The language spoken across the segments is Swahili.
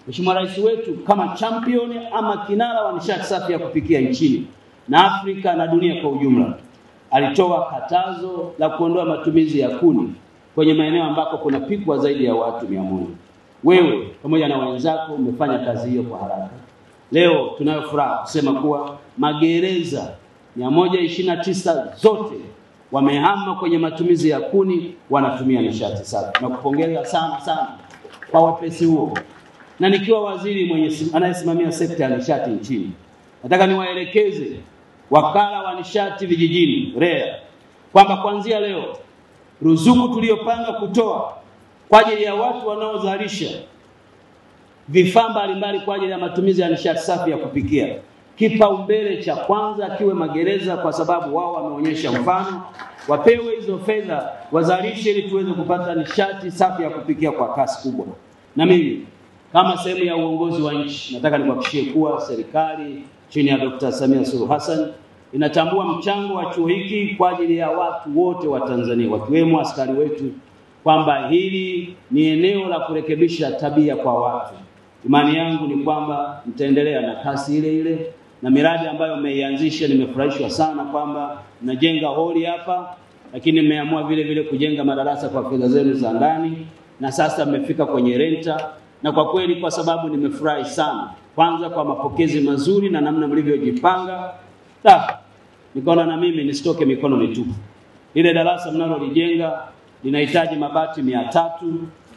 Mheshimiwa Rais wetu kama champion ama kinara wa nishati safi ya kupikia nchini na Afrika na dunia kwa ujumla, alitoa katazo la kuondoa matumizi ya kuni kwenye maeneo ambako kuna pikwa zaidi ya watu 100. Wewe pamoja na wenzako umefanya kazi hiyo kwa haraka. Leo tunayo furaha kusema kuwa magereza 129 zote wamehama kwenye matumizi ya kuni, wanatumia nishati safi. Na kupongeza sana kwa wepesi huo. Na nikiwa waziri anayesimamia sekta ya nishati nchini, nataka niwaelekeze wakala wa nishati vijijini REA kwamba kuanzia leo ruzuku tuliyopanga kutoa kwa ajili ya watu wanaozalisha vifaa mbalimbali kwa ajili ya matumizi ya nishati safi ya kupikia, kipaumbele cha kwanza kiwe magereza, kwa sababu wao wameonyesha mfano. Wapewe hizo fedha wazalishe ili tuweze kupata nishati safi ya kupikia kwa kasi kubwa. Na mimi kama sehemu ya uongozi wa nchi nataka nikuhakikishie kuwa serikali chini ya Dr. Samia Suluhu Hassan inatambua mchango wa chuo hiki kwa ajili ya watu wote wa Tanzania, wakiwemo askari wetu, kwamba hili ni eneo la kurekebisha tabia kwa watu. Imani yangu ni kwamba mtaendelea na kasi ile ile, na miradi ambayo mmeianzisha nimefurahishwa sana kwamba mnajenga holi hapa, lakini mmeamua vile vile kujenga madarasa kwa fedha zenu za ndani, na sasa mmefika kwenye renta. Na kwa kweli kwa sababu nimefurahi sana, kwanza kwa mapokezi mazuri na namna mlivyojipanga, nikaona na mimi nisitoke mikono mitupu. Ile darasa mnalolijenga linahitaji mabati 300,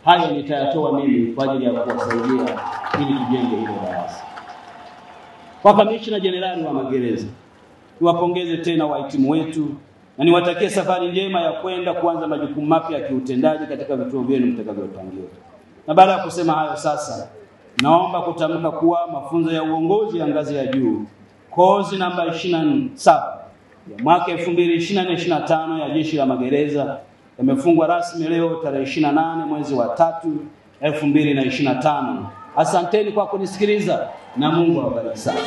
hayo nitayatoa mimi kwa ajili ya kuwasaidia ili tujenge ile darasa. Kwa Kamishna Jenerali wa Magereza, niwapongeze tena wahitimu wetu na niwatakie safari njema ya kwenda kuanza majukumu mapya ya kiutendaji katika vituo vyenu mtakavyopangiwa. Na baada ya kusema hayo, sasa naomba kutamka kuwa mafunzo ya uongozi ya ngazi ya juu kozi namba 27 ya mwaka 2024-2025 ya Jeshi la Magereza yamefungwa rasmi leo tarehe 28 mwezi wa 3 2025. Asanteni kwa kunisikiliza na Mungu awabariki sana.